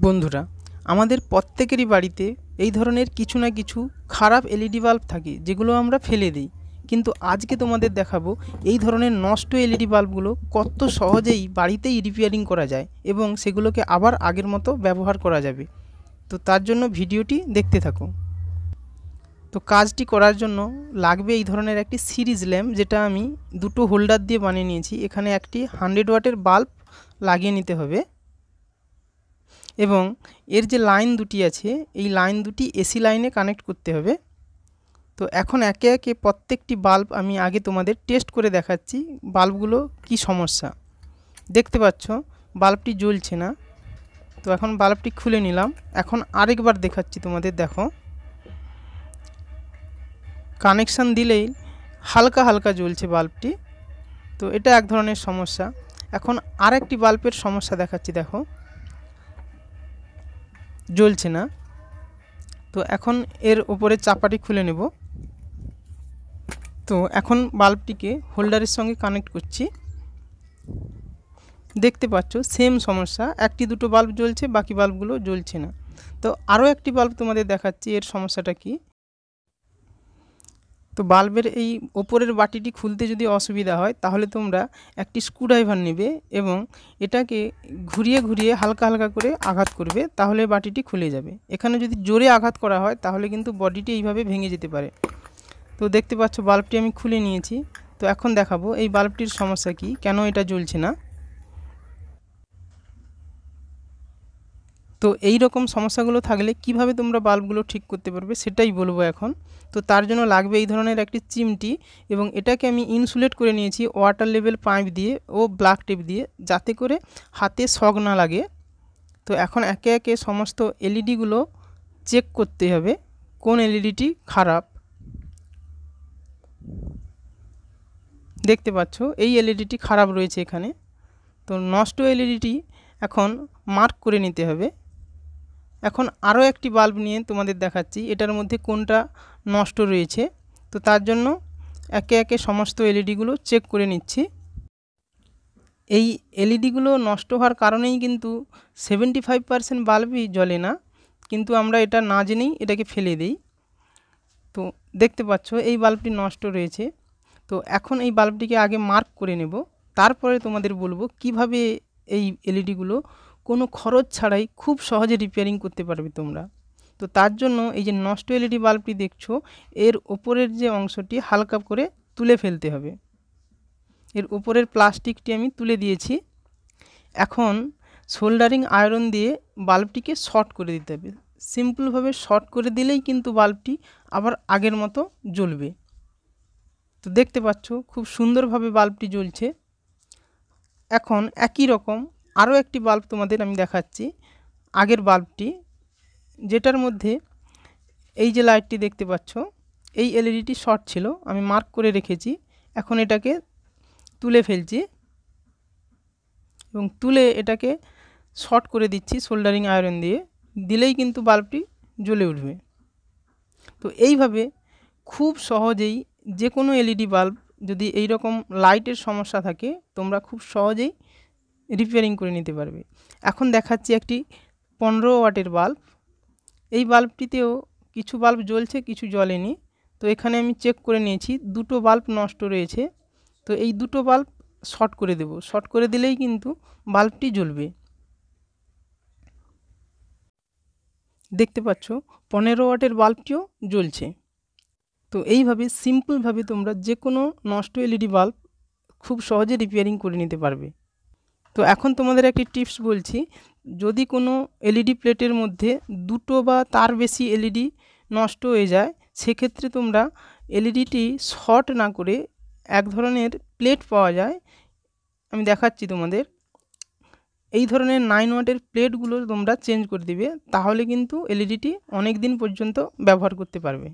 বন্ধুরা, আমাদের প্রত্যেকেরই বাড়িতে এই ধরনের কিছু না কিছু খারাপ এলইডি বাল্ব থাকে যেগুলো আমরা ফেলে দিই। কিন্তু আজকে তোমাদের দেখাবো এই ধরনের নষ্ট এলইডি বাল্বগুলো কত সহজেই বাড়িতেই রিপেয়ারিং করা যায় এবং সেগুলোকে আবার আগের মতো ব্যবহার করা যাবে। তো তার জন্য ভিডিওটি দেখতে থাকো। তো কাজটি করার জন্য লাগবে এই ধরনের একটি সিরিজ ল্যাম্প, যেটা আমি দুটো হোল্ডার দিয়ে বানিয়ে নিয়েছি। এখানে একটি 100 ওয়াটের বাল্ব লাগিয়ে নিতে হবে এবং এর যে লাইন দুটি আছে এই লাইন দুটি এসি লাইনে কানেক্ট করতে হবে। তো এখন একে একে প্রত্যেকটি বাল্ব আমি আগে তোমাদের টেস্ট করে দেখাচ্ছি বাল্বগুলো কি সমস্যা। দেখতে পাচ্ছ বাল্বটি জ্বলছে না। তো এখন বাল্বটি খুলে নিলাম, এখন আরেকবার দেখাচ্ছি তোমাদের। দেখো, কানেকশান দিলেই হালকা হালকা জ্বলছে বাল্বটি। তো এটা এক ধরনের সমস্যা। এখন আরেকটি বাল্বের সমস্যা দেখাচ্ছি। দেখো, জ্বলছে না। তো এখন এর উপরে চাপাটি খুলে নেব। তো এখন বাল্বটিকে হোল্ডারের সঙ্গে কানেক্ট করছি। দেখতে পাচ্ছ সেম সমস্যা, একটি দুটো বাল্ব জ্বলছে, বাকি বাল্বগুলো জ্বলছে না। তো আরও একটি বাল্ব তোমাদের দেখাচ্ছি এর সমস্যাটা কি। তো বাল্বের এই ওপরের বাটিটি খুলতে যদি অসুবিধা হয় তাহলে তোমরা একটি স্ক্রুড্রাইভার নেবে এবং এটাকে ঘুরিয়ে ঘুরিয়ে হালকা হালকা করে আঘাত করবে, তাহলে বাটিটি খুলে যাবে। এখানে যদি জোরে আঘাত করা হয় তাহলে কিন্তু বডিটি এইভাবে ভেঙে যেতে পারে। তো দেখতে পাচ্ছ বাল্বটি আমি খুলে নিয়েছি। তো এখন দেখাবো এই বাল্বটির সমস্যা কি, কেন এটা জ্বলছে না। তো এই রকম সমস্যাগুলো থাকলে কিভাবে তোমরা বাল্বগুলো ঠিক করতে পারবে সেটাই বলবো এখন। তো তার জন্য লাগবে এই ধরনের একটি চিমটি এবং এটাকে আমি ইনসুলেট করে নিয়েছি ওয়াটার লেভেল পাইপ দিয়ে ও ব্ল্যাক টেপ দিয়ে, যাতে করে হাতে শক না লাগে। তো এখন একে একে সমস্ত এলইডিগুলো চেক করতে হবে কোন এলইডিটি খারাপ। দেখতে পাচ্ছ এই এলইডিটি খারাপ রয়েছে এখানে। তো নষ্ট এলইডিটি এখন মার্ক করে নিতে হবে। এখন আরও একটি বাল্ব নিয়ে তোমাদের দেখাচ্ছি এটার মধ্যে কোনটা নষ্ট রয়েছে। তো তার জন্য একে একে সমস্ত এলইডিগুলো চেক করে নিচ্ছি। এই এলইডিগুলো নষ্ট হওয়ার কারণেই কিন্তু 75% বাল্বই জ্বলে না, কিন্তু আমরা এটা না জেনেই এটাকে ফেলে দিই। তো দেখতে পাচ্ছ এই বাল্বটি নষ্ট রয়েছে। তো এখন এই বাল্বটিকে আগে মার্ক করে নেব, তারপরে তোমাদের বলবো কিভাবে এই এলইডিগুলো কোনো খরচ ছাড়াই খুব সহজে রিপেয়ারিং করতে পারবে তোমরা। তো তার জন্য এই যে নষ্ট এলইডি বাল্বটি দেখছো এর ওপরের যে অংশটি হালকা করে তুলে ফেলতে হবে। এর উপরের প্লাস্টিকটি আমি তুলে দিয়েছি। এখন সোল্ডারিং আয়রন দিয়ে বাল্বটিকে শর্ট করে দিতে হবে। সিম্পলভাবে শর্ট করে দিলেই কিন্তু বাল্বটি আবার আগের মতো জ্বলবে। তো দেখতে পাচ্ছ খুব সুন্দরভাবে বাল্বটি জ্বলছে। এখন একই রকম আরও একটি বাল্ব তোমাদের আমি দেখাচ্ছি, আগের বাল্বটি যেটার মধ্যে এই যে লাইটটি দেখতে পাচ্ছ এই এলইডিটি শর্ট ছিল, আমি মার্ক করে রেখেছি। এখন এটাকে তুলে ফেলছি এবং তুলে এটাকে শর্ট করে দিচ্ছি সোল্ডারিং আয়রন দিয়ে, দিলেই কিন্তু বাল্বটি জ্বলে উঠবে। তো এইভাবে খুব সহজেই যে কোনো এলইডি বাল্ব যদি এই রকম লাইটের সমস্যা থাকে তোমরা খুব সহজেই রিপেয়ারিং করে নিতে পারবে। এখন দেখাচ্ছি একটি 15 ওয়াটের বাল্ব। এই বাল্বটিতেও কিছু বাল্ব জ্বলছে, কিছু জ্বলেনি। তো এখানে আমি চেক করে নিয়েছি দুটো বাল্ব নষ্ট রয়েছে। তো এই দুটো বাল্ব শর্ট করে দেব, শর্ট করে দিলেই কিন্তু বাল্বটি জ্বলবে। দেখতে পাচ্ছ 15 ওয়াটের বাল্বটিও জ্বলছে। তো এইভাবে সিম্পলভাবে তোমরা যে কোনো নষ্ট এলইডি বাল্ব খুব সহজে রিপেয়ারিং করে নিতে পারবে। তো এখন তোমাদের একটি টিপস বলছি, যদি কোনো এলইডি প্লেটের মধ্যে দুটো বা তার বেশি এলইডি নষ্ট হয়ে যায়, সেক্ষেত্রে তোমরা এলইডিটি শর্ট না করে এক ধরনের প্লেট পাওয়া যায়, আমি দেখাচ্ছি তোমাদের। এই ধরনের 9 ওয়াটের প্লেটগুলো তোমরা চেঞ্জ করে দিবে, তাহলে কিন্তু এলইডিটি অনেক দিন পর্যন্ত ব্যবহার করতে পারবে।